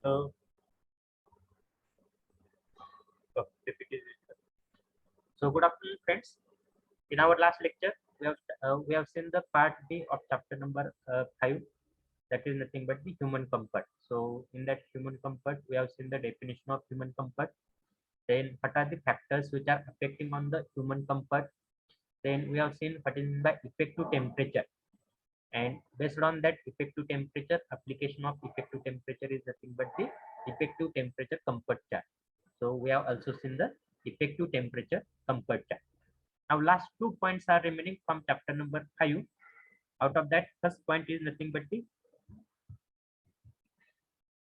So, so good afternoon, friends. In our last lecture, we have seen the part B of chapter number 5. That is nothing but the human comfort. So, in that human comfort, we have seen the definition of human comfort. Then, what are the factors which are affecting on the human comfort? Then, we have seen what is meant by effective temperature. And based on that effective temperature, application of effective temperature is nothing but the effective temperature comfort chart. So we have also seen the effective temperature comfort chart. Now last 2 points are remaining from chapter number 5. Out of that, first point is nothing but the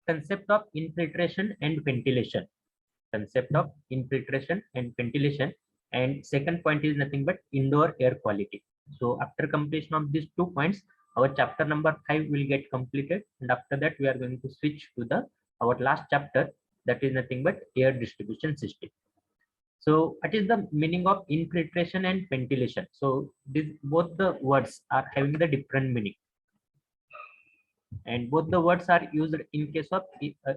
concept of infiltration and ventilation. Concept of infiltration and ventilation. And second point is nothing but indoor air quality. So after completion of these 2 points, our chapter number 5 will get completed, and after that we are going to switch to the our last chapter, that is nothing but air distribution system. So what is the meaning of infiltration and ventilation? So these both the words are having the different meaning, and both the words are used in case of air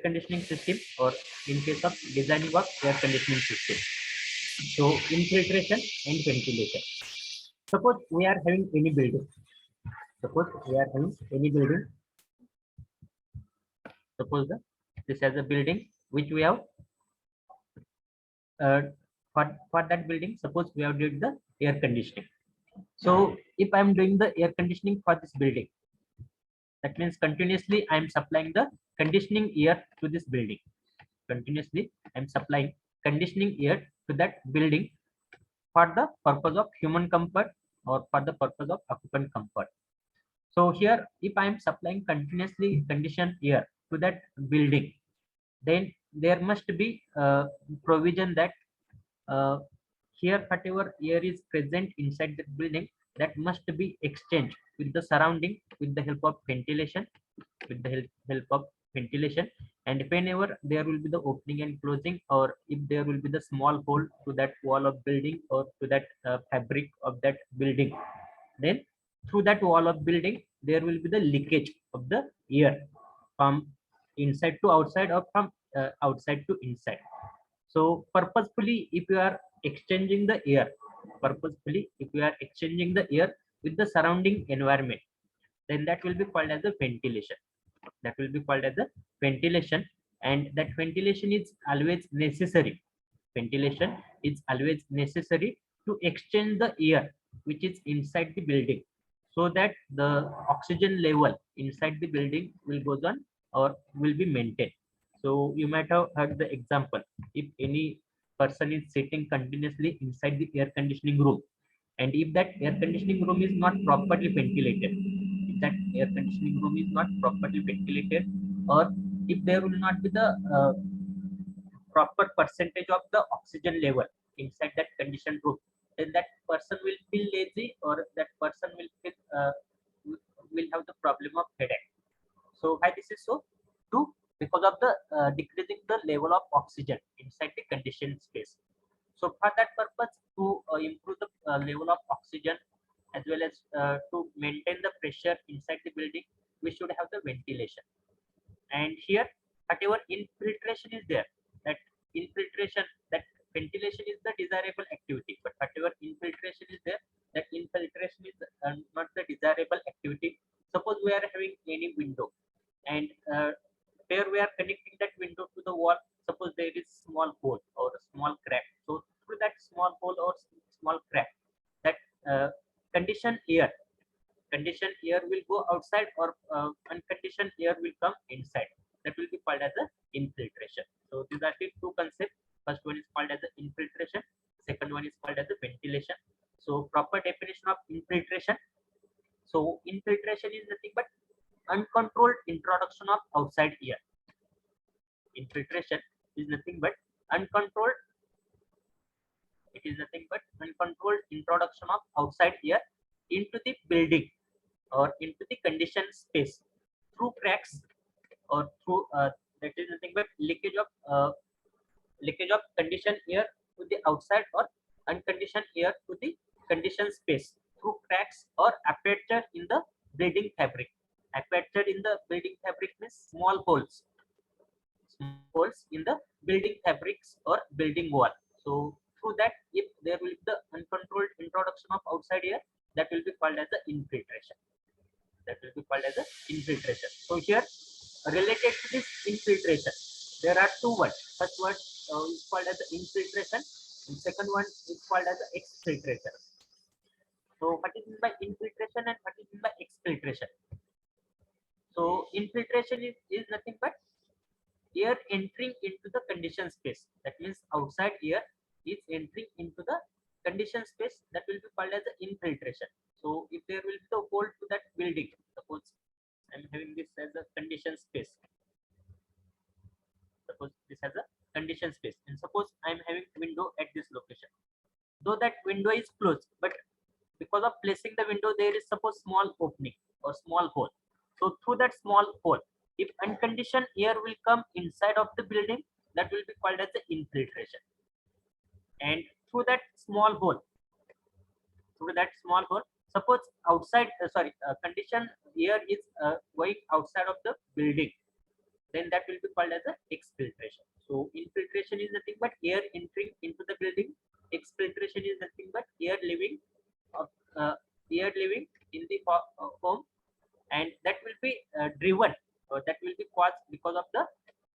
conditioning system, or in case of designing of air conditioning system. So infiltration and ventilation. Suppose we are having any building. Suppose we are having any building. Suppose this has a building which we have uh, for that building. Suppose we have did the air conditioning. So if I am doing the air conditioning for this building, that means continuously I am supplying the conditioning air to this building. Continuously I am supplying conditioning air to that building for the purpose of human comfort or for the purpose of occupant comfort. So here, if I am supplying continuously conditioned air to that building, then there must be provision that uh, here whatever air is present inside the building, that must be exchanged with the surrounding with the help of ventilation, with the help of ventilation. And whenever there will be the opening and closing, or if there will be the small hole to that wall of building or to that fabric of that building, then through that wall of building there will be the leakage of the air from inside to outside, or from outside to inside. So purposefully if you are exchanging the air, purposefully if you are exchanging the air with the surrounding environment, then that will be called as a ventilation. That will be called as a ventilation. And that ventilation is always necessary. Ventilation is always necessary to exchange the air which is inside the building, so that the oxygen level inside the building will goes on or will be maintained. So you might have heard the example, if any person is sitting continuously inside the air conditioning room, and if that air conditioning room is not properly ventilated, if that air conditioning room is not properly ventilated, or if there will not be the proper percentage of the oxygen level inside that conditioned room, then that person will feel lazy, or that person will feel will have the problem of headache. So why this is so? Two, because of the decreasing the level of oxygen inside the conditioned space. So for that purpose, to improve the level of oxygen, as well as to maintain the pressure inside the building, we should have the ventilation. And here, whatever infiltration is there, that infiltration, that ventilation is the desirable activity, but whatever infiltration is there, that infiltration is not the desirable activity. Suppose we are having any window, and where we are connecting that window to the wall, suppose there is small hole or a small crack. So through that small hole or small crack, that conditioned air, conditioned air will go outside, or unconditioned air will come inside. That will be called as a infiltration. So these are the two concepts. First one is called as the infiltration, second one is called as the ventilation. So proper definition of infiltration. So infiltration is nothing but uncontrolled introduction of outside air. Infiltration is nothing but uncontrolled, it is nothing but uncontrolled introduction of outside air into the building or into the conditioned space through cracks, or through that is nothing but leakage of conditioned air to the outside, or unconditioned air to the conditioned space through cracks or aperture in the building fabric. Aperture in the building fabric means small holes in the building fabrics or building wall. So through that, if there will be the uncontrolled introduction of outside air, that will be called as the infiltration. That will be called as the infiltration. So here, related to this infiltration, there are two words. First word is called as the infiltration, and second one is called as the exfiltration. So what is meant by infiltration and what is meant by exfiltration? So infiltration is nothing but air entering into the conditioned space. That means outside air is entering into the conditioned space, that will be called as the infiltration. So if there will be the hole to that building, suppose I'm having this as a conditioned space. Suppose this has a conditioned space, and suppose I'm having window at this location. Though that window is closed, but because of placing the window, there is suppose small opening or small hole. So through that small hole, if unconditioned air will come inside of the building, that will be called as the infiltration. And through that small hole, suppose outside, conditioned air is going outside of the building, then that will be called as a exfiltration. So infiltration is nothing but air entering into the building. Exfiltration is nothing but air leaving uh, in the home, and that will be driven, or that will be caused because of the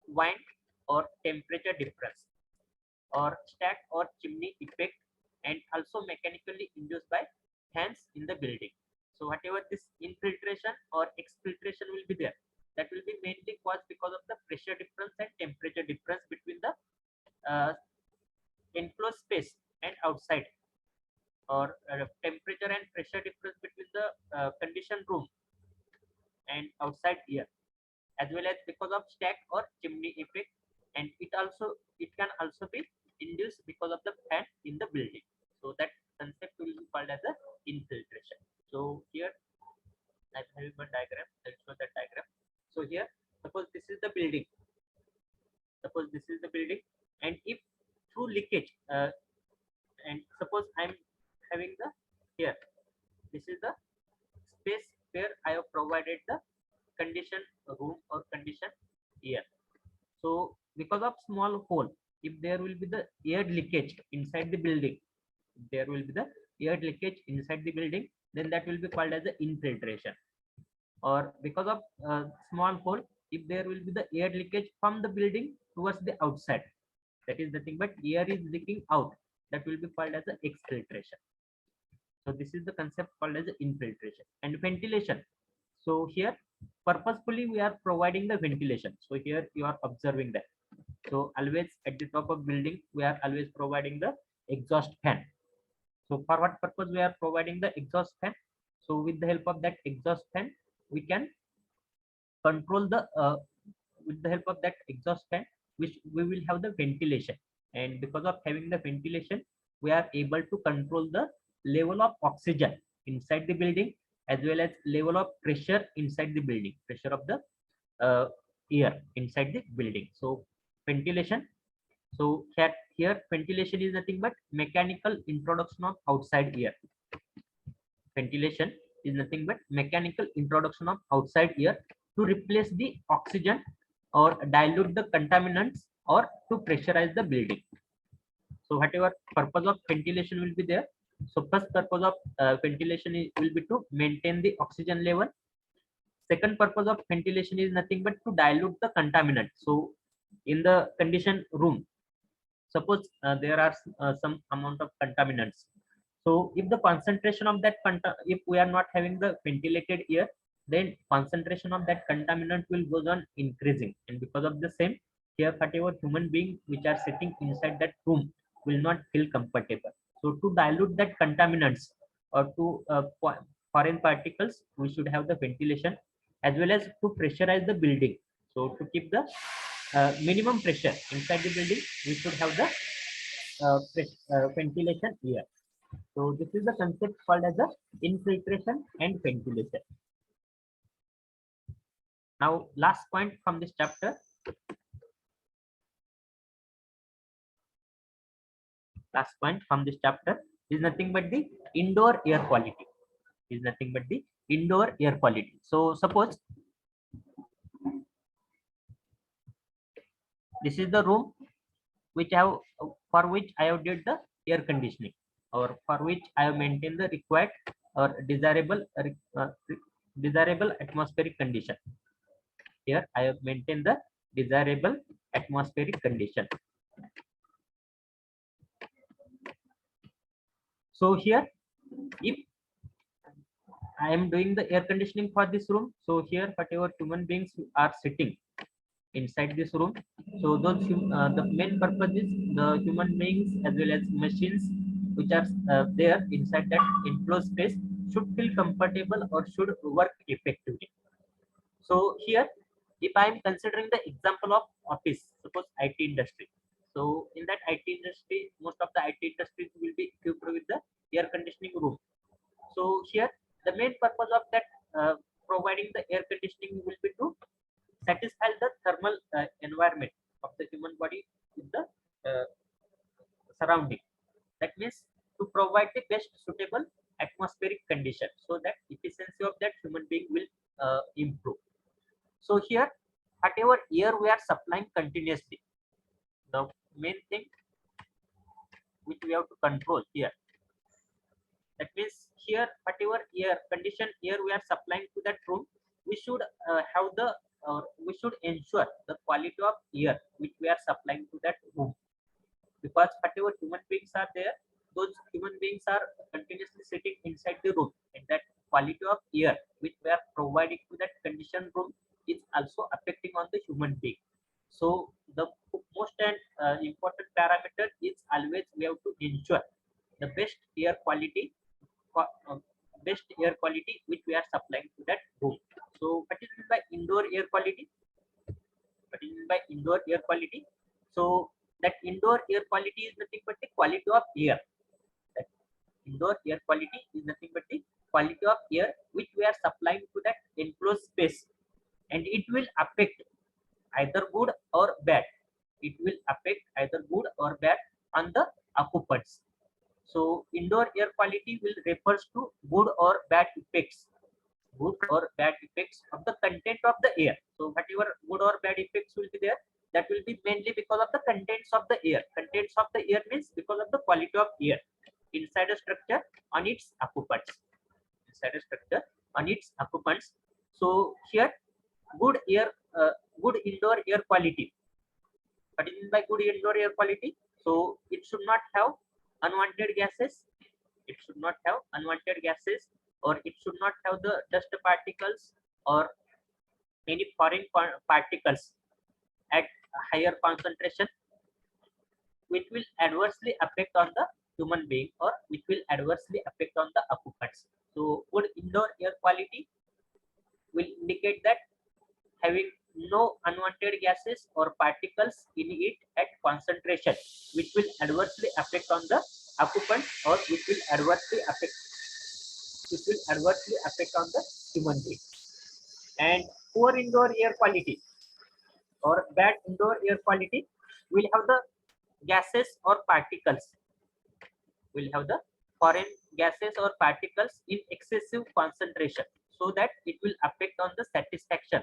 wind or temperature difference or stack or chimney effect, and also mechanically induced by fans in the building. So whatever this infiltration or exfiltration will be there, that will be mainly caused because of the pressure difference and temperature difference between the uh, enclosed space and outside, or temperature and pressure difference between the conditioned room and outside air, as well as because of stack or chimney effect, and it can also be induced because of the fan in the building. So that concept will be called as a infiltration. So here I'm having one diagram. I'll show that diagram. So here, suppose this is the building. And if through leakage, and suppose I'm having the here. This is the space where I have provided the conditioned room or conditioned air. So because of small hole, if there will be the air leakage inside the building, then that will be called as the infiltration. Or because of small hole, if there will be the air leakage from the building towards the outside, that is nothing but air is leaking out, that will be called as the exfiltration. So this is the concept called as infiltration. And ventilation. So here purposefully we are providing the ventilation. So here you are observing that. So always at the top of building, we are always providing the exhaust fan. So for what purpose we are providing the exhaust fan? So with the help of that exhaust fan, we can control the with the help of that exhaust fan, which we will have the ventilation. And because of having the ventilation, we are able to control the level of oxygen inside the building, as well as level of pressure inside the building, pressure of the uh, air inside the building. So ventilation. So here ventilation is nothing but mechanical introduction of outside air. Ventilation is nothing but mechanical introduction of outside air to replace the oxygen or dilute the contaminants or to pressurize the building. So whatever purpose of ventilation will be there. So first purpose of ventilation will be to maintain the oxygen level. Second purpose of ventilation is nothing but to dilute the contaminant. So in the conditioned room, suppose there are some amount of contaminants. So if the concentration of that if we are not having the ventilated air, then concentration of that contaminant will goes on increasing, and because of the same, here whatever human being which are sitting inside that room will not feel comfortable. So to dilute that contaminants or to foreign particles, we should have the ventilation, as well as to pressurize the building. So to keep the minimum pressure inside the building, we should have the ventilation here. So this is the concept called as the infiltration and ventilation. Now, last point from this chapter. Is nothing but the indoor air quality. indoor air quality. So suppose this is the room which I have for which I have did the air conditioning, or for which I have maintained the required or desirable atmospheric condition. Here I have maintained the desirable atmospheric condition. So here, if I am doing the air conditioning for this room, so here whatever human beings are sitting inside this room, so those the main purpose is the human beings as well as machines which are there inside that enclosed space should feel comfortable or should work effectively. So here, if I am considering the example of office, suppose IT industry, so in that IT industry, most of the IT industries will be equipped with the air conditioning room. So here, the main purpose of that providing the air conditioning will be to satisfy the thermal environment of the human body with the uh, surrounding. That means to provide the best suitable atmospheric condition so that efficiency of that human being will improve. So here, whatever air we are supplying continuously, the main thing which we have to control here. That means here, whatever air condition air we are supplying to that room, we should have the we should ensure the quality of air which we are supplying to that room, because whatever human beings are there, those human beings are continuously sitting inside the room, and that quality of air which we are providing to that conditioned room is also affecting on the human being. So the most and important parameter is always we have to ensure the uh, best air quality which we are supplying to that room. So what is meant by indoor air quality? What is meant by indoor air quality? So that indoor air quality is nothing but the quality of air. That indoor air quality is nothing but the quality of air which we are supplying to that enclosed space, and it will affect either good or bad. It will affect either good or bad on the occupants. So indoor air quality will refers to good or bad effects, good or bad effects of the content of the air. So whatever good or bad effects will be there, that will be mainly because of the contents of the air. Contents of the air means because of the quality of air inside a structure on its occupants. Inside a structure on its occupants. So here, good air, good indoor air quality. What is meant by good indoor air quality? So it should not have unwanted gases. It should not have unwanted gases, or it should not have the dust particles or any foreign particles at higher concentration, which will adversely affect on the human being or which will adversely affect on the occupants. So good indoor air quality will indicate that having no unwanted gases or particles in it at concentration, which will adversely affect on the occupants or which will adversely affect on the human being. And poor indoor air quality or bad indoor air quality will have the gases or particles, will have the foreign gases or particles in excessive concentration, so that it will affect on the satisfaction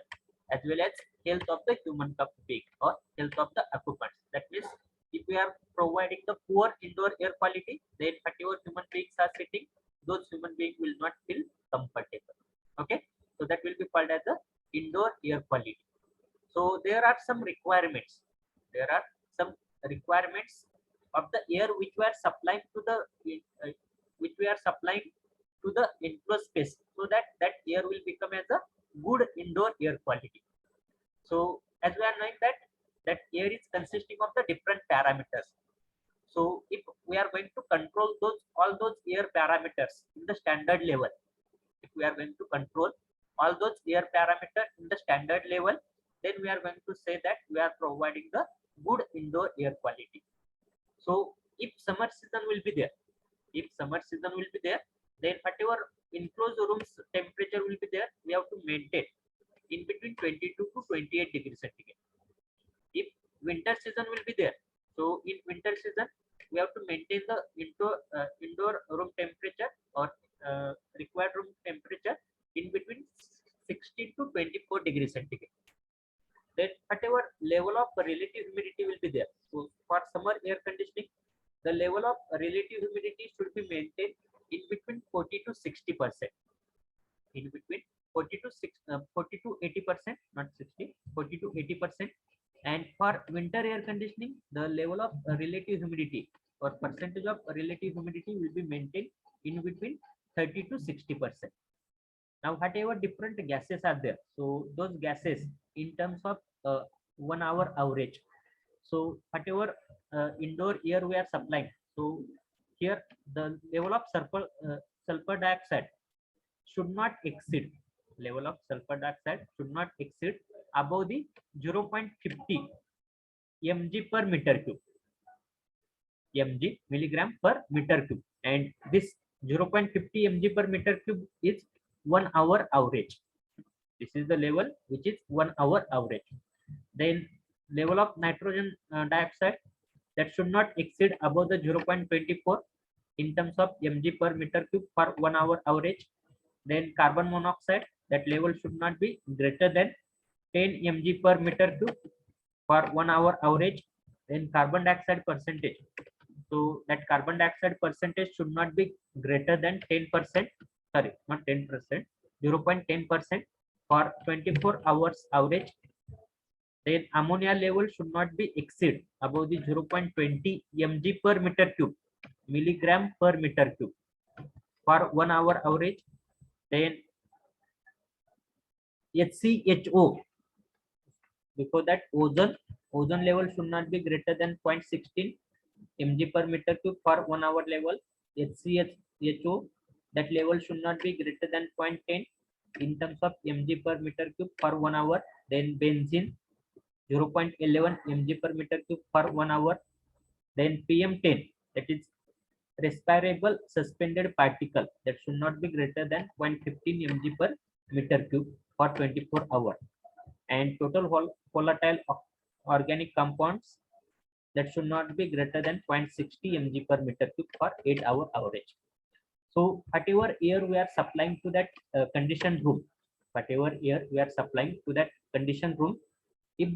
as well as health of the human being or health of the occupants. That means if we are providing the poor indoor air quality, then whatever human beings are sitting, those human beings will not feel comfortable. Okay, so that will be called as the indoor air quality. So there are some requirements. There are some requirements of the air which we are supplying to the uh, which we are supplying to the enclosed space, so that that air will become as a good indoor air quality. So as we are knowing that that air is consisting of the different parameters. So if we are going to control those all those air parameters in the standard level, if we are going to control all those air parameters in the standard level, then we are going to say that we are providing the good indoor air quality. So if summer season will be there, if summer season will be there, then whatever enclosed rooms temperature will be there, we have to maintain in between 22 to 28 degrees centigrade. If winter season will be there, so in winter season we have to maintain the indoor room temperature or required room temperature in between 16 to 24 degrees centigrade. Then whatever level of relative humidity will be there. So for summer air conditioning, the level of relative humidity should be maintained in between 40 to 60%. In between 40 to 80%, not 60, 40 to 80%. And for winter air conditioning, the level of relative humidity or percentage of relative humidity will be maintained in between 30 to 60%. Now, whatever different gases are there, so those gases in terms of 1 hour average. So whatever indoor air we are supplying, so here the level of sulfur dioxide should not exceed, level of sulfur dioxide should not exceed above the 0.50 mg per meter cube, mg milligram per meter cube, and this 0.50 mg per meter cube is 1 hour average. This is the level which is 1 hour average. Then level of nitrogen dioxide that should not exceed above the 0.24 in terms of mg per meter cube for 1 hour average. Then carbon monoxide, that level should not be greater than 10 mg per meter cube for 1 hour average. Then carbon dioxide percentage, so that carbon dioxide percentage should not be greater than 10%, sorry, not 10%, 0.10% for 24 hours average. Then ammonia level should not be exceed above the 0.20 mg per meter cube, milligram per meter cube for 1 hour average. Then HCHO, before that ozone level should not be greater than 0.16 mg per meter cube for 1 hour level. HCHO, that level should not be greater than 0.10 in terms of mg per meter cube for 1 hour. Then benzene 0.11 mg per meter cube for 1 hour. Then PM10, that is respirable suspended particle, that should not be greater than 0.15 mg per meter cube for 24 hours. And total volatile organic compounds, that should not be greater than 0.60 mg per meter cube for 8-hour average. So whatever air we are supplying to that conditioned room, whatever air we are supplying to that conditioned room, if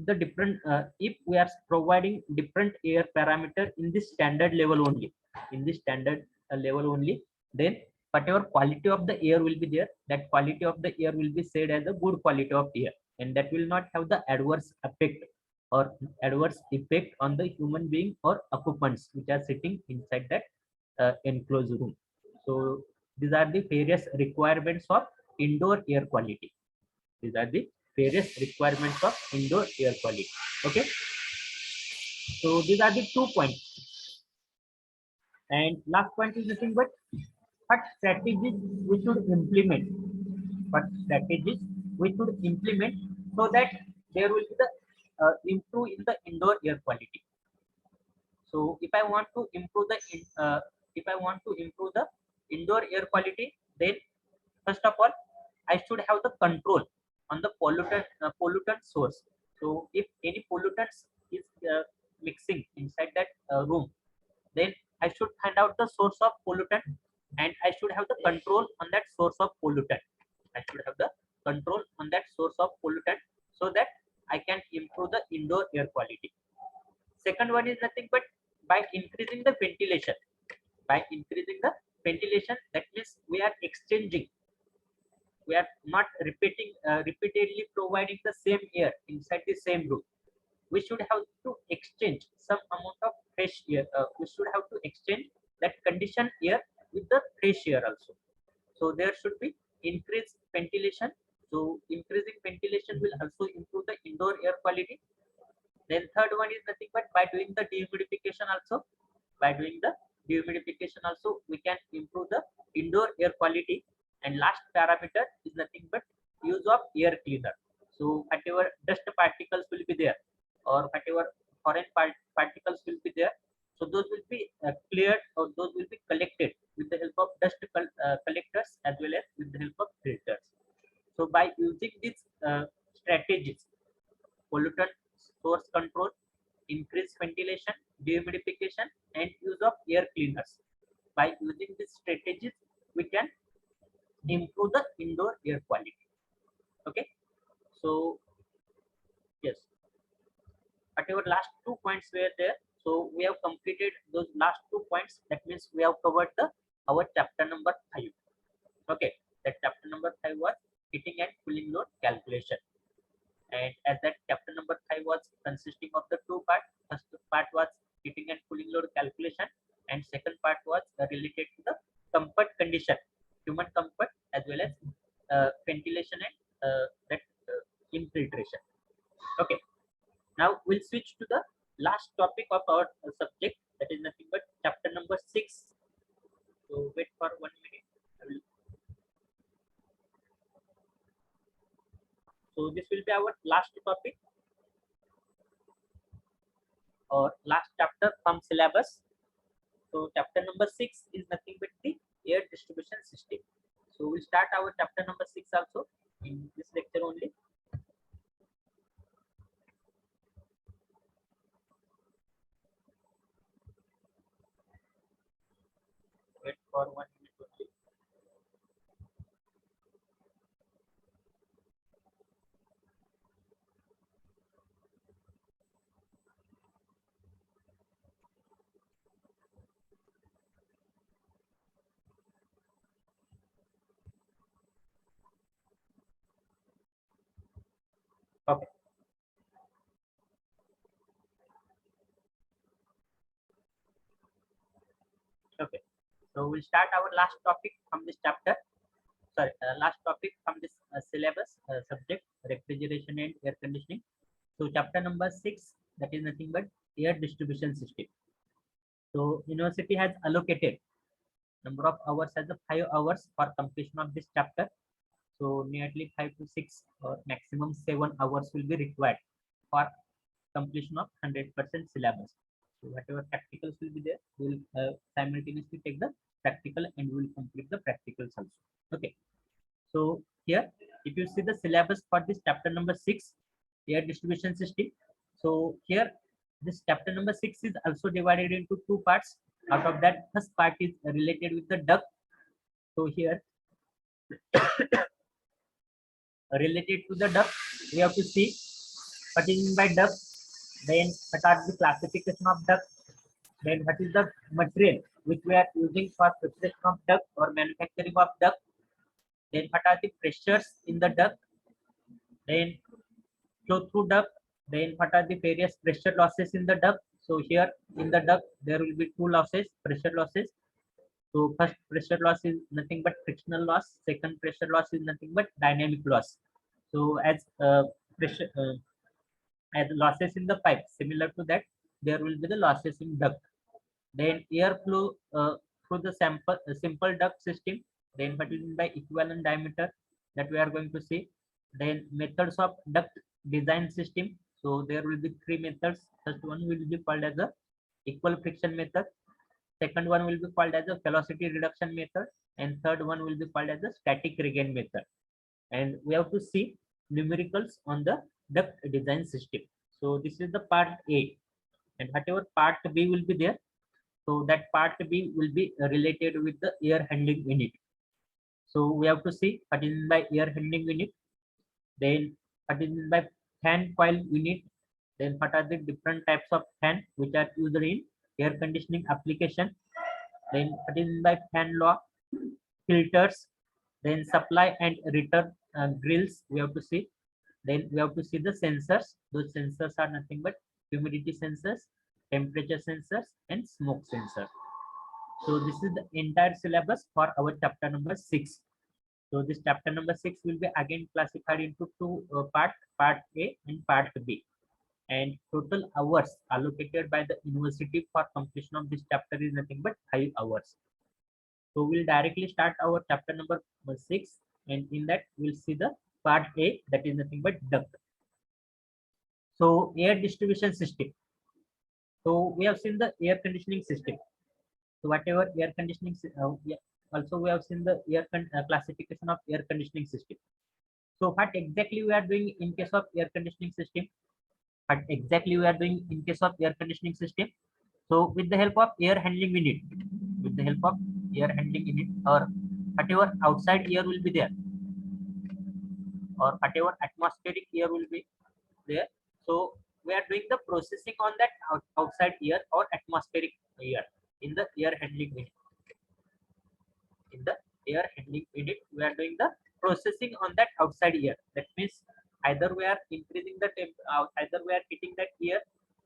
the different if we are providing different air parameter in this standard level only, in this standard level only, then whatever quality of the air will be there, that quality of the air will be said as a good quality of air, and that will not have the adverse effect or adverse effect on the human being or occupants which are sitting inside that enclosed room. So these are the various requirements of indoor air quality. These are the various requirements of indoor air quality. Okay. So these are the 2 points. And last point is nothing but what strategies we should implement. What strategies we should implement so that there will be the improve in the indoor air quality. So if I want to improve the indoor air quality, then first of all I should have the control on the pollutant source. So if any pollutants is mixing inside that room, then I should find out the source of pollutant, and I should have the control on that source of pollutant. I should have the control on that source of pollutant so that I can improve the indoor air quality. Second one is nothing but by increasing the ventilation. By increasing the ventilation, that means we are exchanging. We are not repeatedly providing the same air inside the same room. We should have to exchange some amount of fresh air. We should have to exchange that conditioned air with the fresh air also. So there should be increased ventilation. So increasing ventilation will also improve the indoor air quality. Then third one is nothing but by doing the dehumidification also. By doing the dehumidification also, we can improve the indoor air quality. And last parameter is nothing but use of air cleaner. So whatever dust particles will be there, or whatever foreign particles will be there, so those will be cleared, or those will be collected with the help of dust collectors as well as with the help of filters. So by using these strategies, pollutant source control, increased ventilation, dehumidification, and use of air cleaners, by using these strategies, we can improve the indoor air quality. Okay, so yes, whatever last 2 points were there, so we have completed those last 2 points. That means we have covered the our chapter number 5. Okay, that chapter number 5 was heating and cooling load calculation. And as that chapter number 5 was consisting of the two parts, first part was heating and cooling load calculation, and second part was related to the comfort condition, human comfort, as well as ventilation and that infiltration. Okay, now we'll switch to the last topic of our subject, that is nothing but chapter number 6. So wait for 1 minute. So this will be our last topic or last chapter from syllabus. So chapter number 6 is nothing but the air distribution system. So we'll start our chapter number 6 also in this lecture only. Wait for 1 minute only. Okay. Okay. So we'll start our last topic from this chapter. Sorry, last topic from this syllabus subject, refrigeration and air conditioning. So chapter number 6, that is nothing but air distribution system. So university has allocated number of hours as a 5 hours for completion of this chapter. So nearly 5 to 6 or maximum 7 hours will be required for completion of 100% syllabus. So whatever practicals will be there, we will simultaneously take the practical and we will complete the practicals also. Okay. So here, if you see the syllabus for this chapter number 6, air distribution system. So here, this chapter number 6 is also divided into two parts. Out of that, first part is related with the duct. So here, related to the duct, we have to see what is meant by duct, then what are the classification of duct, then what is the material which we are using for preparation of duct or manufacturing of duct, then what are the pressures in the duct, then flow through duct, then what are the various pressure losses in the duct. So here in the duct there will be two losses, pressure losses. So first pressure loss is nothing but frictional loss, second pressure loss is nothing but dynamic loss. So as pressure as losses in the pipe, similar to that, there will be the losses in duct. Then airflow through the simple duct system. Then what is by equivalent diameter that we are going to see. Then methods of duct design system. So there will be three methods. First one will be called as a equal friction method. Second one will be called as a velocity reduction method, and third one will be called as a static regain method. And we have to see numericals on the duct design system. So this is the part A, and whatever part B will be there, so that part B will be related with the air handling unit. So we have to see what is by air handling unit, then what is by fan coil unit, then what are the different types of fan which are used in air conditioning application, then what is by fan law, filters, then supply and return grills we have to see. Then we have to see the sensors. Those sensors are nothing but humidity sensors, temperature sensors, and smoke sensor. So this is the entire syllabus for our chapter number 6. So this chapter number 6 will be again classified into two parts, part A and part B. And total hours allocated by the university for completion of this chapter is nothing but 5 hours. So we'll directly start our chapter number 6, and in that we'll see the part A, that is nothing but duct. So air distribution system. So we have seen the air conditioning system. So whatever air conditioning, also we have seen the classification of air conditioning system. So what exactly we are doing in case of air conditioning system? What exactly we are doing in case of air conditioning system? So with the help of air handling unit, with the help of air handling unit, or whatever outside air will be there, or whatever atmospheric air will be there. So we are doing the processing on that outside air or atmospheric air in the air handling unit. In the air handling unit, we are doing the processing on that outside air. That means either we are increasing the either we are heating that air,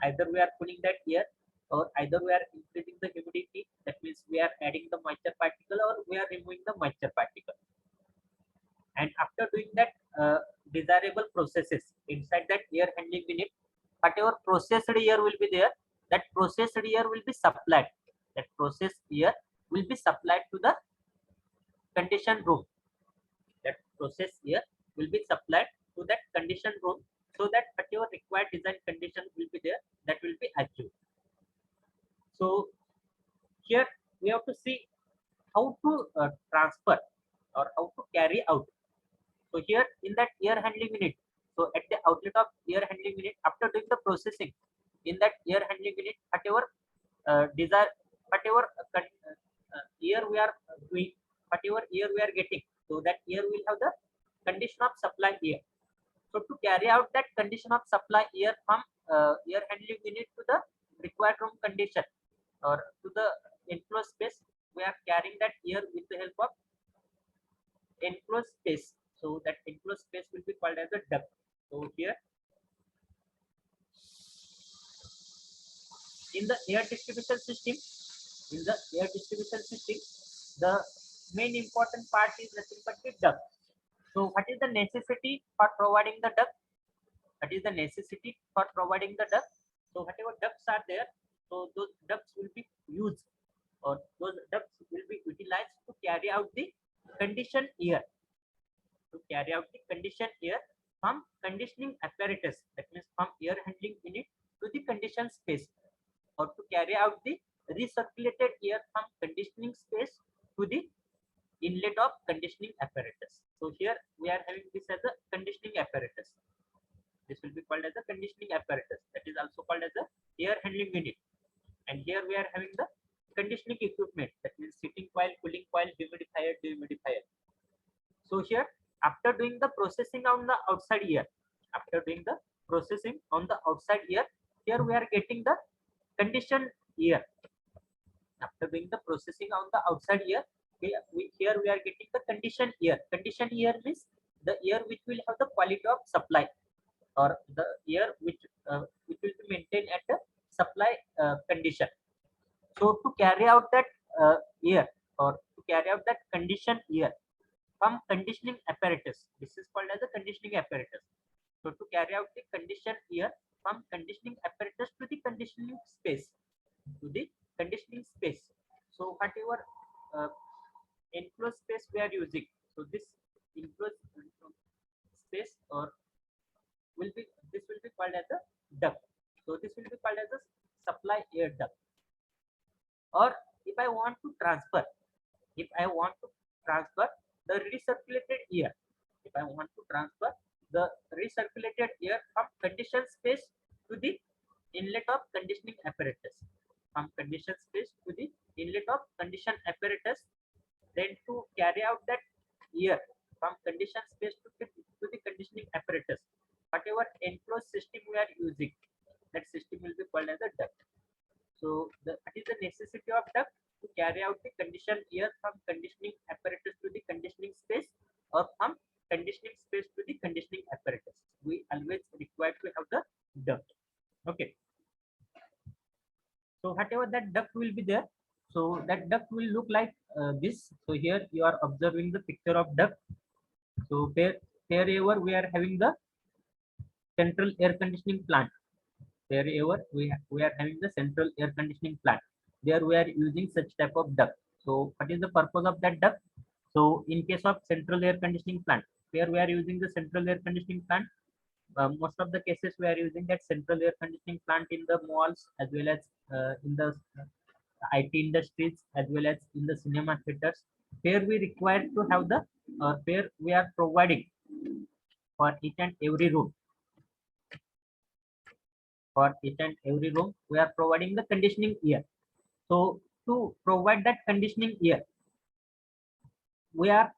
either we are cooling that air, or either we are increasing the humidity. That means we are adding the moisture particle or we are removing the moisture particle. And after doing that desirable processes inside that air handling unit, whatever processed air will be there, that processed air will be supplied. That processed air will be supplied to the condition room. That processed air will be supplied to that condition room, so that whatever required design condition will be there, that will be achieved. So here we have to see how to transfer or how to carry out. So here in that air handling unit, so at the outlet of air handling unit, after doing the processing in that air handling unit, whatever whatever air we are doing, whatever air we are getting, so that air will have the condition of supply air. So to carry out that condition of supply air from air handling unit to the required room condition or to the enclosed space, we are carrying that air with the help of enclosed space. So that enclosed space will be called as a duct. So here in the air distribution system, the main important part is nothing but the duct. So what is the necessity for providing the duct? What is the necessity for providing the duct? So whatever ducts are there, so those ducts will be used, or those ducts will be utilized to carry out the conditioned air. To carry out the conditioned air from conditioning apparatus, that means from air handling unit to the conditioned space, or to carry out the recirculated air from conditioning space to the inlet of conditioning apparatus. So here we are having this as a conditioning apparatus. This will be called as a conditioning apparatus. That is also called as a air handling unit. And here we are having the conditioning equipment. That means heating coil, cooling coil, humidifier, dehumidifier. So here, after doing the processing on the outside air, here we are getting the conditioned air. After doing the processing on the outside air, here we are getting the conditioned air. Conditioned air means the air which will have the quality of supply, or the air which will be maintained at the supply condition. So to carry out that air, or to carry out that conditioned air from conditioning apparatus, this is called as a conditioning apparatus. So to carry out the conditioned air from conditioning apparatus to the conditioning space, so whatever enclosed space we are using, so this enclosed space or will be called as a duct. So this will be called as a supply air duct. Or if I want to transfer the recirculated air, from conditioned space to the inlet of conditioning apparatus, then to carry out that air from conditioned space to the conditioning apparatus, whatever enclosed system we are using, that system will be called as a duct. So what is the necessity of duct? To carry out the conditioned air from conditioning apparatus to the conditioning space, or from conditioning space to the conditioning apparatus. We always require to have the duct. Okay. So whatever that duct will be there, so that duct will look like this. So here you are observing the picture of duct. So wherever we are having the central air conditioning plant, wherever we are having the central air conditioning plant, there we are using such type of duct. So what is the purpose of that duct? So in case of central air conditioning plant, where we are using the central air conditioning plant, most of the cases we are using that central air conditioning plant in the malls, as well as in the IT industries, as well as in the cinema theaters, where we require to have the where we are providing for each and every room. We are providing the conditioning air. So to provide that conditioning air, we are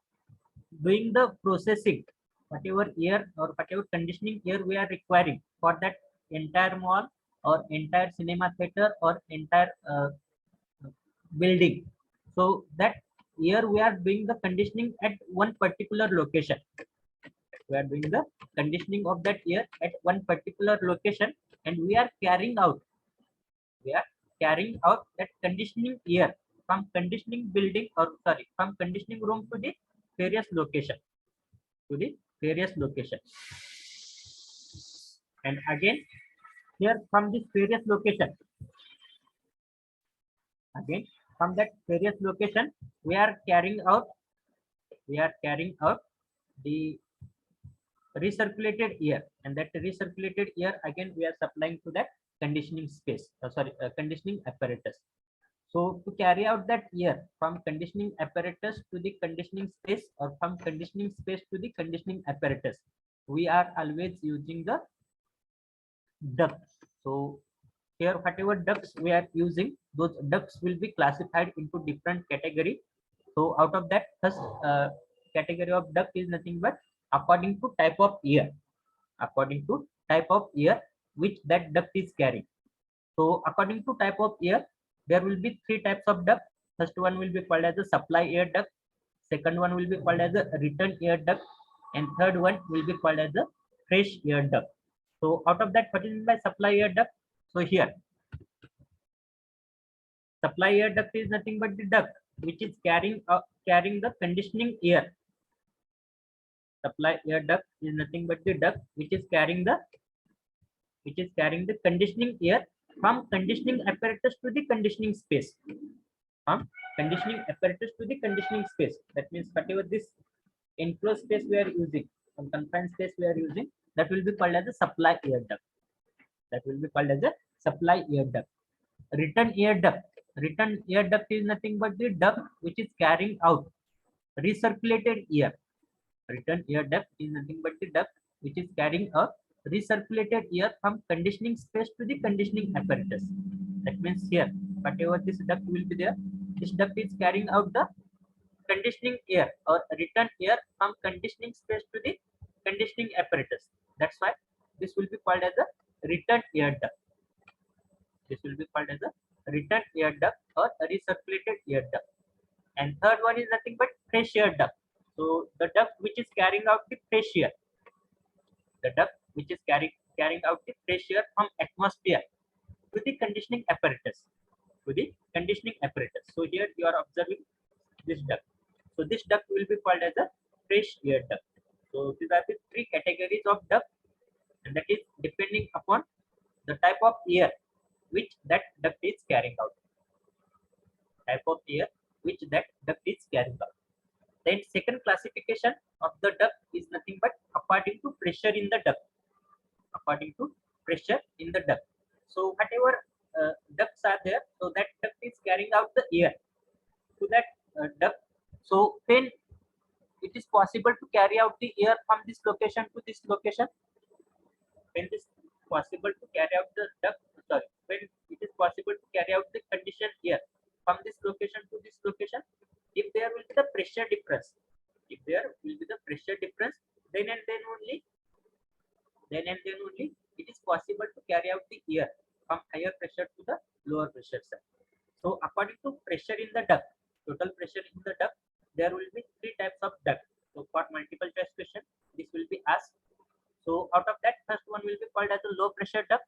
doing the processing, whatever air or whatever conditioning air we are requiring for that entire mall or entire cinema theater or entire building. So that here we are doing the conditioning at one particular location. We are doing the conditioning of that air at one particular location, and we are carrying out that conditioning air from conditioning building, or sorry, from conditioning room to the various location, to the various location. And again, here from this various location, again from that various location, we are carrying out, the recirculated air, and that recirculated air again we are supplying to that conditioning space, conditioning apparatus. So to carry out that air from conditioning apparatus to the conditioning space, or from conditioning space to the conditioning apparatus, we are always using the ducts. So here whatever ducts we are using, those ducts will be classified into different category. So out of that, first category of duct is nothing but according to type of air, according to type of air which that duct is carrying. So according to type of air, there will be three types of duct. First one will be called as a supply air duct, second one will be called as a return air duct, and third one will be called as a fresh air duct. So out of that, what is meant by supply air duct? So here, supply air duct is nothing but the duct which is carrying the conditioning air. Supply air duct is nothing but the duct which is carrying the conditioning air from conditioning apparatus to the conditioning space. From conditioning apparatus to the conditioning space. That means whatever this enclosed space we are using, some confined space we are using, that will be called as a supply air duct. That will be called as a supply air duct. Return air duct. Return air duct is nothing but the duct which is carrying out recirculated air. Return air duct is nothing but the duct which is carrying a recirculated air from conditioning space to the conditioning apparatus. That means here, whatever this duct will be there, this duct is carrying out the conditioning air or return air from conditioning space to the conditioning apparatus. That's why this will be called as a return air duct. This will be called as a return air duct or a recirculated air duct. And third one is nothing but fresh air duct. So the duct which is carrying out the fresh air, the duct which is carrying out the fresh air from atmosphere to the conditioning apparatus, to the conditioning apparatus. So here you are observing this duct. So this duct will be called as a fresh air duct. So these are the three categories of duct, and that is depending upon the type of air which that duct is carrying out. Type of air which that duct is carrying out. Then second classification of the duct is nothing but according to pressure in the duct. According to pressure in the duct. So whatever ducts are there, so that duct is carrying out the air to that duct. So when it is possible to carry out the air from this location to this location, when it is possible to carry out the duct, sorry, when it is possible to carry out the conditioned air from this location to this location, if there will be the pressure difference, if there will be the pressure difference, then and then only it is possible to carry out the air from higher pressure to the lower pressure side. So according to pressure in the duct, total pressure in the duct, there will be three types of duct. So for multiple choice question, this will be asked. So out of that, first one will be called as a low pressure duct.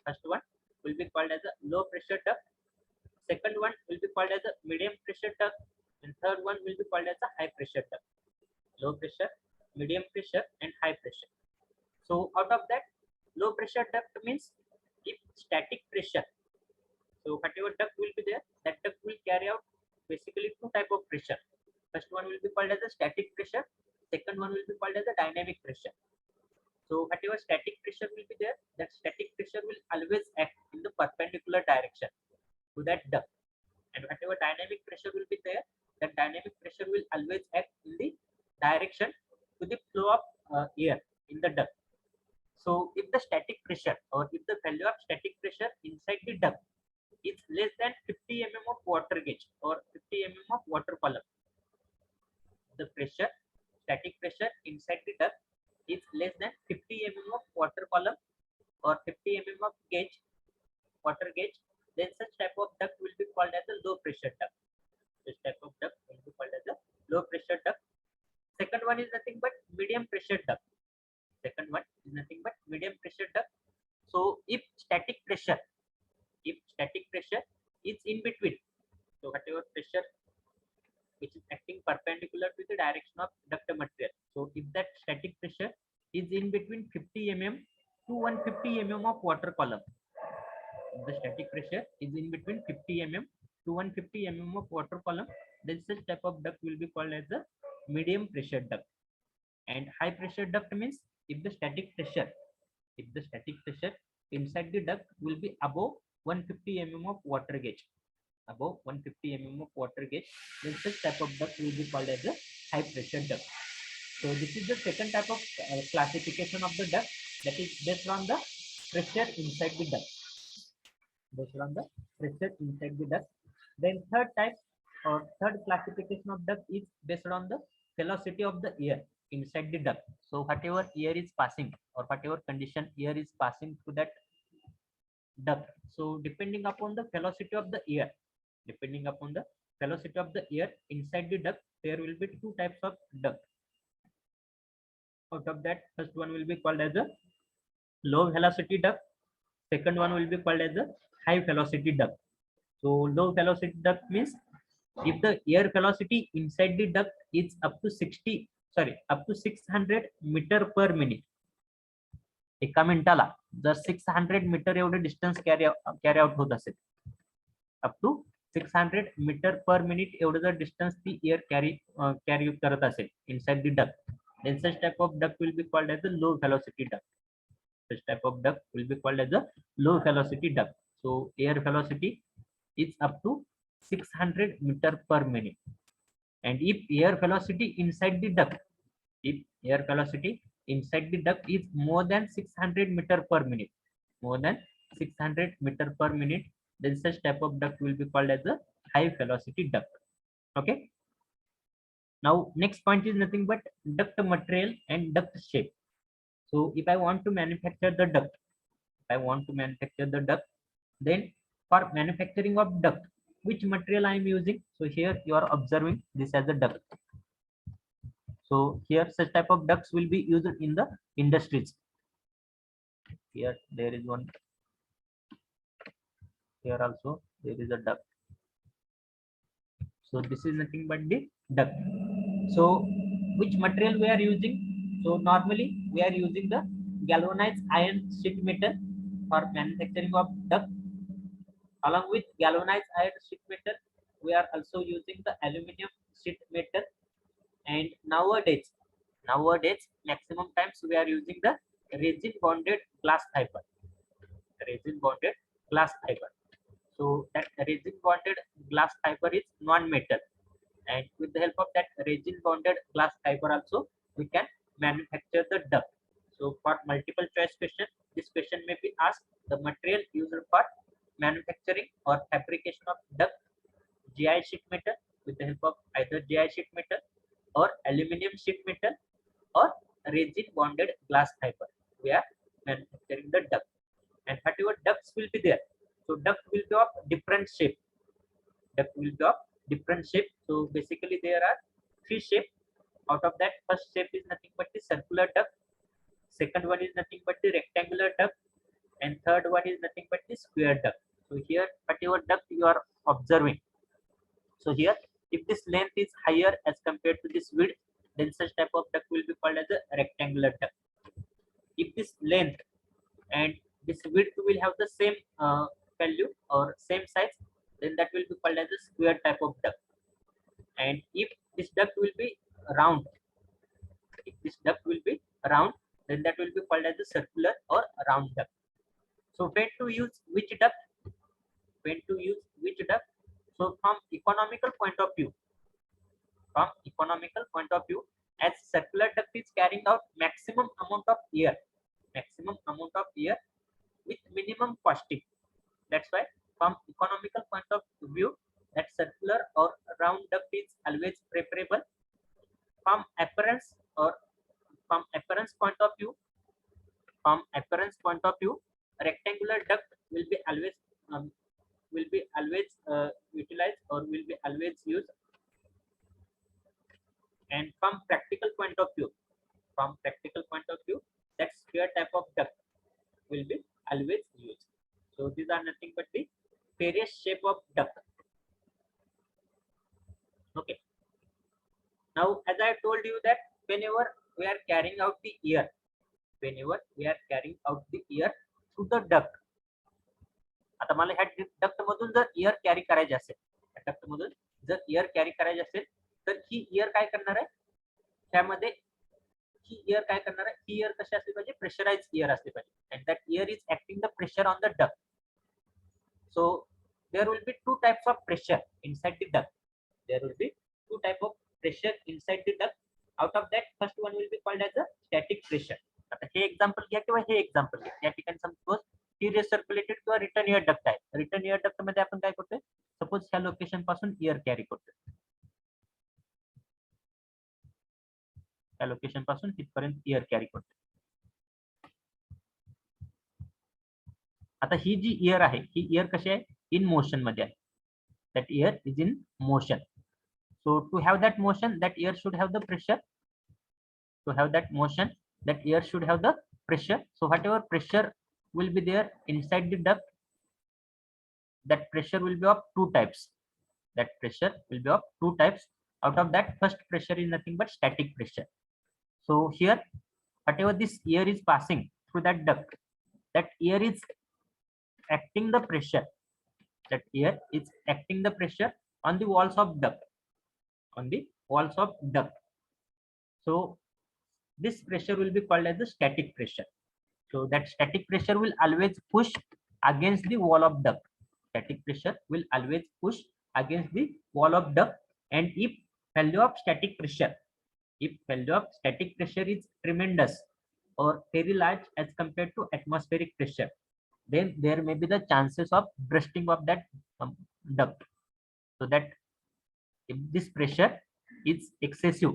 First one will be called as a low pressure duct. Second one will be called as a medium pressure duct, and third one will be called as a high pressure duct. Low pressure, medium pressure, and high pressure. So out of that, low pressure duct means if static pressure. So whatever duct will be there, that duct will carry out basically two type of pressure. First one will be called as a static pressure. Second one will be called as a dynamic pressure. So whatever static pressure will be there, that static pressure will always act in the perpendicular direction to that duct. And whatever dynamic pressure will be there, that dynamic pressure will always act in the direction to the flow of air in the duct. So if the static pressure, or if the value of static pressure inside the duct is less than 50 mm of water gauge or 50 mm of water column, the pressure, static pressure inside the duct is less than 50 mm of water column or 50 mm of gauge, water gauge, then such type of duct will be called as a low pressure duct. This type of duct will be called as a low pressure duct. Second one is nothing but medium pressure duct. Second one is nothing but medium pressure duct. So if static pressure is in between, so whatever pressure which is acting perpendicular to the direction of duct material. So if that static pressure is in between 50 mm to 150 mm of water column, if the static pressure is in between 50 mm to 150 mm of water column, then such type of duct will be called as a medium pressure duct. And high pressure duct means if the static pressure inside the duct will be above 150 mm of water gauge, above 150 mm of water gauge, then such type of duct will be called as a high pressure duct. So this is the second type of classification of the duct, that is based on the pressure inside the duct. Based on the pressure inside the duct. Then third type or third classification of duct is based on the velocity of the air inside the duct. So whatever air is passing or whatever condition air is passing through that duct. So depending upon the velocity of the air, inside the duct, there will be two types of duct. Out of that, first one will be called as a low velocity duct. Second one will be called as a high velocity duct. So low velocity duct means if the air velocity inside the duct is up to 600 meter per minute. एका मिनिटाला जर 600 metre एवढे distance carry out होत असेल, up to 600 metre per minute एवढं जर distance ती air carry करत असेल inside the duct, then such type of duct will be called as a low velocity duct. Such type of duct will be called as a low velocity duct. So air velocity is up to 600 meter per minute. And if air velocity inside the duct, is more than 600 meter per minute, then such type of duct will be called as a high velocity duct. Okay. Now next point is nothing but duct material and duct shape. So if I want to manufacture the duct, then for manufacturing of duct, which material I am using? So here you are observing this as a duct. So here such type of ducts will be used in the industries. Here there is one. Here also there is a duct. So this is nothing but the duct. So which material we are using? So normally we are using the galvanized iron sheet metal for manufacturing of duct. Along with galvanized iron sheet metal, we are also using the aluminum sheet metal. And nowadays maximum times we are using the resin bonded glass fiber. So that resin bonded glass fiber is non-metal, and with the help of that resin bonded glass fiber also we can manufacture the duct. So for multiple choice question, this question may be asked: the material used for manufacturing or fabrication of duct, GI sheet metal with the help of either GI sheet metal or aluminum sheet metal or resin bonded glass fiber. We are manufacturing the duct, and whatever ducts will be there. So duct will be of different shape. So basically there are three shapes. Out of that, first shape is nothing but the circular duct. Second one is nothing but the rectangular duct, and third one is nothing but the square duct. So here whatever duct you are observing. So here, if this length is higher as compared to this width, then such type of duct will be called as a rectangular duct. If this length and this width will have the same value or same size, then that will be called as a square type of duct. And if this duct will be round, then that will be called as a circular or round duct. So when to use which duct? So from economical point of view, as circular duct is carrying out maximum amount of air with minimum costing. That's why from economical point of view, that circular or round duct is always preferable. from appearance or from appearance point of view, a rectangular duct will be always utilized or will be always used. And from practical point of view, that sphere type of duct will be always used. So these are nothing but the various shape of duct. Okay. Now, as I told you that whenever we are carrying out the air, through the duct, आता मला ह्या duct मधून जर air carry करायचे असेल, तर ही air काय करणार आहे, त्यामध्ये ही एअर कशी असली पाहिजे, प्रेशराइज एअर असली पाहिजे, and that air is acting the pressure on the duct. So there will be two types of pressure inside the duct. Out of that, first one will be called as a static pressure. आता हे example घ्या किंवा हे example घ्या. या ठिकाणी suppose ही रिसर्क्युलेटेड किंवा return air duct आहे. Return air duct मध्ये आपण काय करतोय, सपोज ह्या लोकेशन पासून एअर कॅरी करतोय, त्या लोकेशन पासून तिथपर्यंत एअर कॅरी करतोय. आता ही जी एअर आहे, ही एअर कशी आहे, इन मोशन मध्ये आहे. That air is in motion. So to have that motion, that air should have the pressure. So whatever pressure will be there inside the duct, that pressure will be of two types. Out of that, first pressure is nothing but static pressure. So here, whatever this air is passing through that duct, that air is acting the pressure. On the walls of duct. So this pressure will be called as the static pressure. So that static pressure will always push against the wall of duct. And if value of static pressure is tremendous or very large as compared to atmospheric pressure, then there may be the chances of bursting of that duct. So that if this pressure is excessive,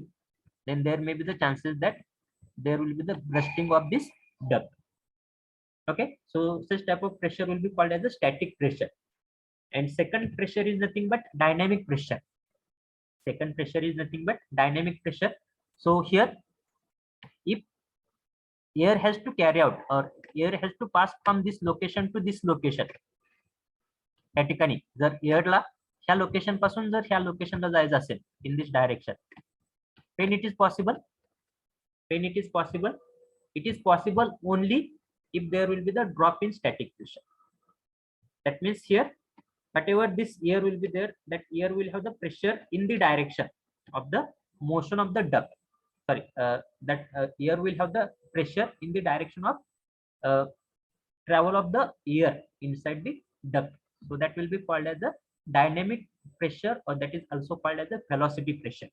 then there may be the chances that there will be the bursting of this duct. Okay, so such type of pressure will be called as a static pressure. And second pressure is nothing but dynamic pressure. So here, if air has to carry out or air has to pass from this location to this location, त्या ठिकाणी जर एअरला ह्या location पासून जर ह्या लोकेशनला जायचं असेल in this direction, then it is possible. It is possible only if there will be the drop in static pressure. That means here, whatever this air will be there, that air will have the pressure in the direction of the motion of the duct. Air will have the pressure in the direction of travel of the air inside the duct. So that will be called as the dynamic pressure, or that is also called as the velocity pressure.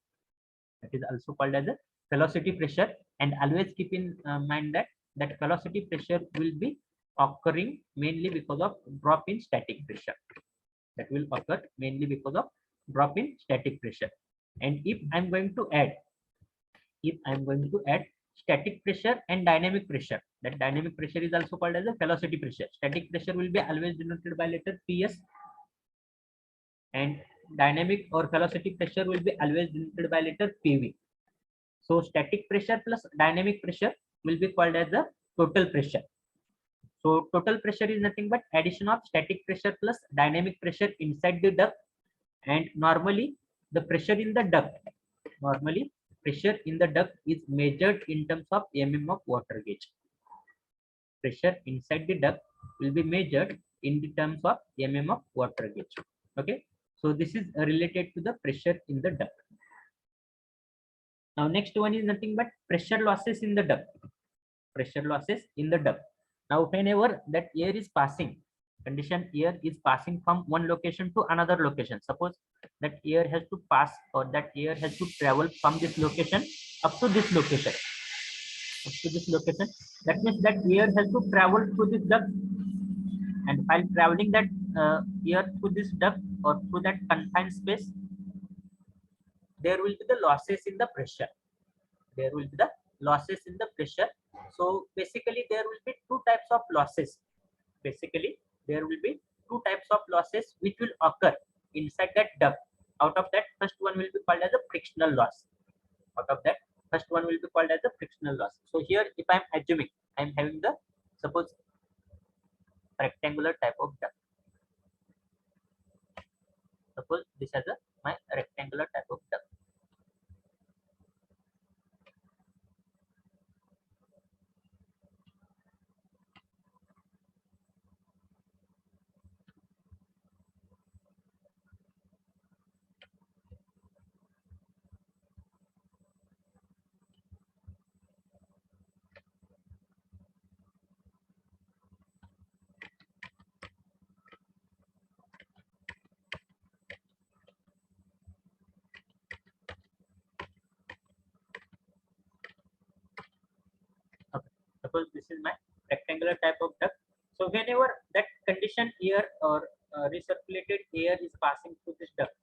And always keep in mind that velocity pressure will be occurring mainly because of drop in static pressure. And if I'm going to add static pressure and dynamic pressure, that dynamic pressure is also called as a velocity pressure. Static pressure will be always denoted by letter PS, and dynamic or velocity pressure will be always denoted by letter PV. So static pressure plus dynamic pressure will be called as the total pressure. So total pressure is nothing but addition of static pressure plus dynamic pressure inside the duct. And normally pressure in the duct is measured in terms of mm of water gauge. Pressure inside the duct will be measured in the terms of mm of water gauge. Okay, so this is related to the pressure in the duct. Now next one is nothing but pressure losses in the duct. Now whenever that air is passing, air is passing from one location to another location. Suppose that air has to pass, or that air has to travel from this location up to this location. That means that air has to travel through this duct, and while traveling that air through this duct or through that confined space, there will be the losses in the pressure. there will be the losses in the pressure. So basically there will be two types of losses. Basically there will be two types of losses which will occur inside that duct. Out of that, first one will be called as a frictional loss. Out of that, first one will be called as a frictional loss. So here, if I am assuming I am having the suppose rectangular type of duct. Suppose this has a my rectangular type of duct. Okay. Suppose this is my rectangular type of duct. So whenever that conditioned air or recirculated air is passing through this duct,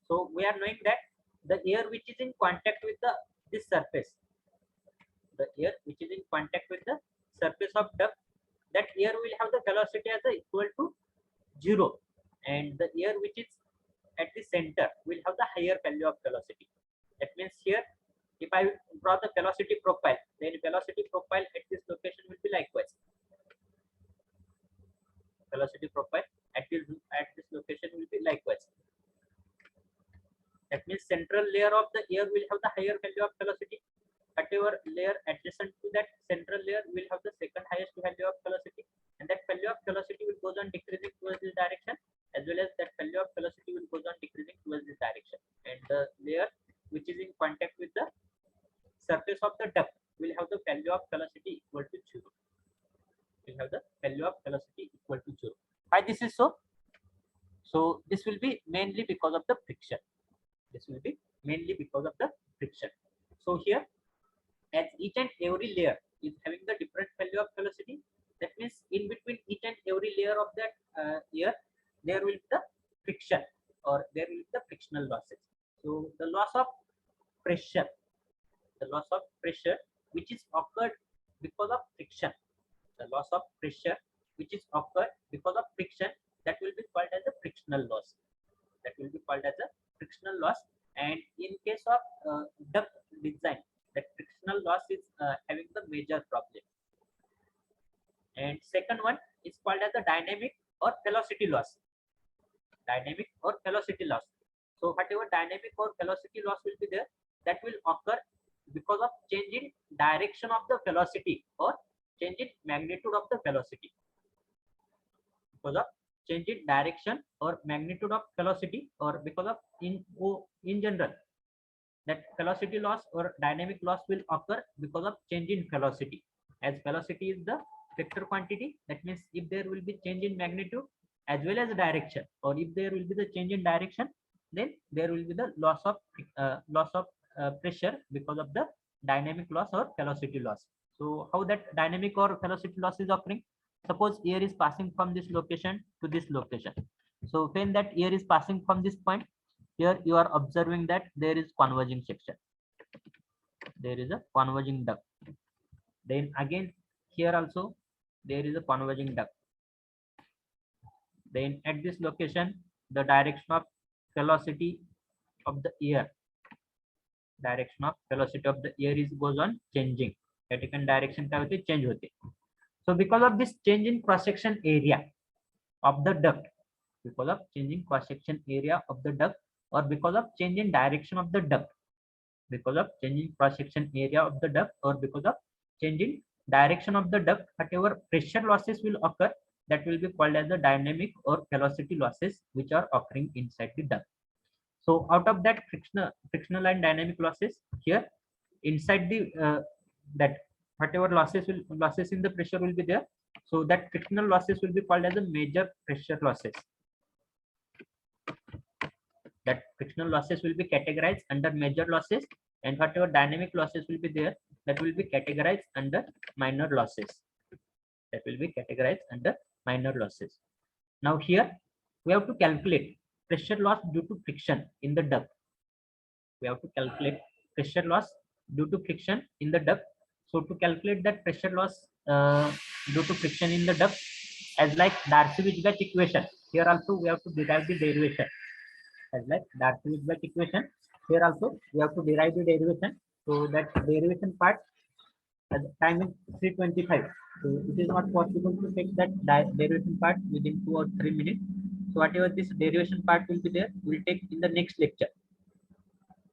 so we are knowing that the air which is in contact with the this surface, the air which is in contact with the surface of duct, that air will have the velocity as a equal to 0, and the air which is at the center will have the higher value of velocity. That means here, if I draw the velocity profile, then velocity profile at this location will be likewise. Velocity profile at this location will be likewise. That means central layer of the air will have the higher value of velocity. Whatever layer adjacent to that central layer will have the second highest value of velocity, and that value of velocity will goes on decreasing towards this direction, as well as that value of velocity will goes on decreasing towards this direction, and the layer which is in contact with the surface of the duct will have the value of velocity equal to 0. Will have the value of velocity equal to 0. Why this is so? So this will be mainly because of the friction. This will be mainly because of the friction. So here, as each and every layer is having the different value of velocity, that means in between each and every layer of that air, there will be the friction, or there will be the frictional losses. So the loss of pressure, which is occurred because of friction, the loss of pressure which is occurred because of friction, that will be called as a frictional loss. That will be called as a frictional loss. And in case of duct design, that frictional loss is having the major problem. And second one is called as the dynamic or velocity loss. Dynamic or velocity loss. So whatever dynamic or velocity loss will be there, that will occur because of change in direction of the velocity or change in magnitude of the velocity. Because of change in direction or magnitude of velocity, or because of in general, that velocity loss or dynamic loss will occur because of change in velocity. As velocity is the vector quantity, that means if there will be change in magnitude as well as direction, or if there will be the change in direction, then there will be the loss of pressure because of the dynamic loss or velocity loss. So how that dynamic or velocity loss is occurring? Suppose air is passing from this location to this location. So when that air is passing from this point, here you are observing that there is converging section. There is a converging duct. Then again here also there is a converging duct. Then at this location, the direction of velocity of the air, is goes on changing. Direction change hote. So because of this change in cross section area of the duct, because of changing cross section area of the duct, or because of change in direction of the duct, because of changing cross section area of the duct, or because of changing direction of the duct, whatever pressure losses will occur, that will be called as the dynamic or velocity losses which are occurring inside the duct. So out of that frictional and dynamic losses, here inside the that whatever losses in the pressure will be there, so that frictional losses will be called as a major pressure losses. That frictional losses will be categorized under major losses, and whatever dynamic losses will be there, that will be categorized under minor losses. That will be categorized under minor losses. Now here we have to calculate pressure loss due to friction in the duct. we have to calculate pressure loss due to friction in the duct. So to calculate that pressure loss due to friction in the duct, as like Darcy-Weisbach equation, here also we have to derive the derivation. As like Darcy-Weisbach equation, here also we have to derive the derivation. So that derivation part, time is 3:25. So it is not possible to take that derivation part within 2 or 3 minutes. So whatever this derivation part will be there, we'll take in the next lecture.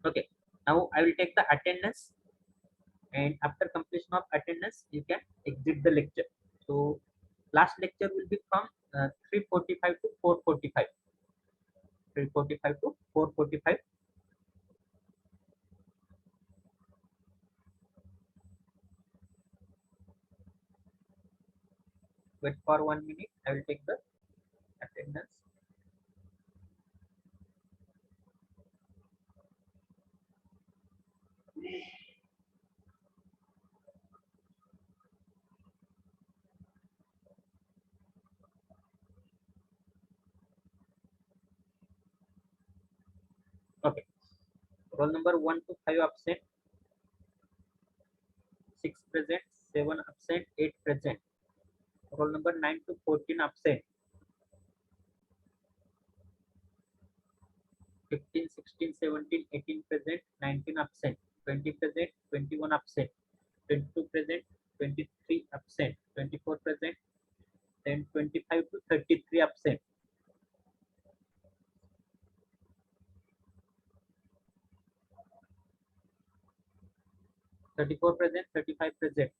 Okay. Now I will take the attendance, and after completion of attendance, you can exit the lecture. So last lecture will be from 3:45 to 4:45. 3:45 to 4:45. Wait for 1 minute. I will take the attendance. Okay. Roll number 1 to 5 absent, 6 present, 7 absent, 8 present. Roll number 9 to 14 absent, 15, 16, 17, 18 present, 19 absent, 20 present, 21 absent, 22 present, 23 absent, 24 present, then 25 to 33 absent. 34 present, 35 present,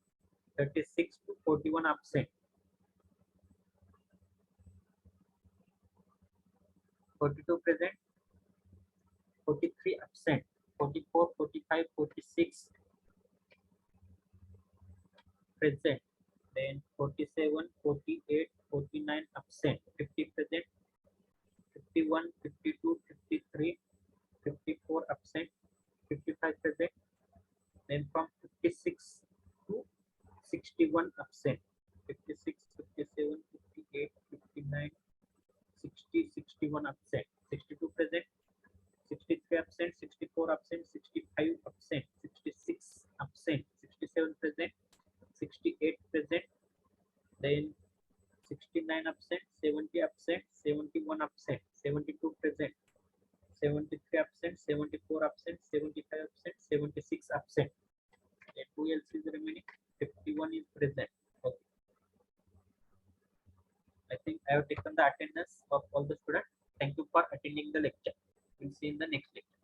36 to 41 absent, 42 present, 43 absent, 44, 45, 46 present, then 47, 48, 49 absent, 50 present, 51, 52, 53, 54 absent, 55 present, then from 56 to 61 absent, 56, 57, 58, 59, 60, 61 absent, 62 present, 63 absent, 64 absent, 65 absent, 66 absent, 67 present, 68 present, then 69 absent, 70 absent, 71 absent, 72 present, 73 absent, 74 absent, 75 absent, 76 absent. And who else is remaining? 51 is present. Okay. I think I have taken the attendance of all the students. Thank you for attending the lecture. We'll see in the next lecture.